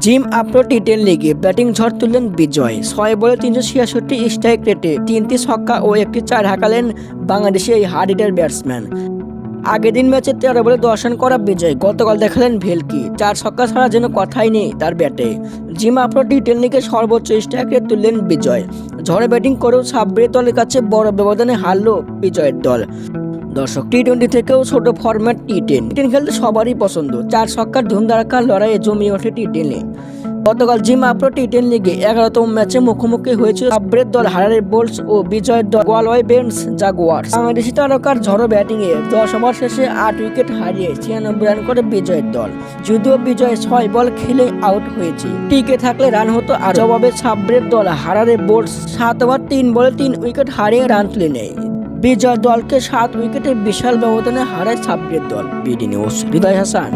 Gym Afro টি10 লিগে batting ঝড় তুললেন বিজয়। 6 বলে 366 স্ট্রাইক রেটে 3টি ছক্কা ও 1টি 4 হাঁকালেন বাংলাদেশি এই হার্ড হিটার ব্যাটসম্যান। আগের দিন ম্যাচে 13 বলে 10 রান করা বিজয় গতকাল দেখালেন ভেলকি। 4 ছক্কা ছাড়া যেন কথাই নেই তার ব্যাটে। জিম আফ্রো টি10 লিগে সর্বোচ্চ স্ট্রাইক রেট তুললেন বিজয়। ঝড়ে ব্যাটিং করেও সাব্বিরের দলের কাছে বড় ব্যবধানে হারল বিজয়ের দল। দর্শক, টি20 থেকেও ছোট ফরম্যাট টি10 খেলতে সবারই পছন্দ। 4 ছক্কার ধুমধারাক্কার লড়াইয়ে জমিয়ে ওঠে টি10। গতকাল জিম আফ্রো টি10 লিগে 11তম ম্যাচে মুখোমুখি হয়েছিল সাব্বিরের দল হারারে বোল্টস ও বিজয়ের দল গোয়ালওয়াইবেন্স জাগুয়ার্স। বাংলাদেশি তারকার ঝড়ো ব্যাটিংয়ে 10 ওভার শেষে 8 উইকেট হারিয়ে 96 রান করে বিজয়ের দল। যদিও বিজয় 6 বল খেলে আউট হয়েছে, টিকে থাকলে রান হতো আর জবাবে সাব্বিরের দল হারারে বোল্টস 7 ওভার 3 বলে 3 উইকেট হারিয়ে রান তুলে নেয়। বিজয় দলকে 7 উইকেটে বিশাল ব্যবধানে হারায় সাব্বিরের দল। বিডি নিউজ, হৃদয় হাসান।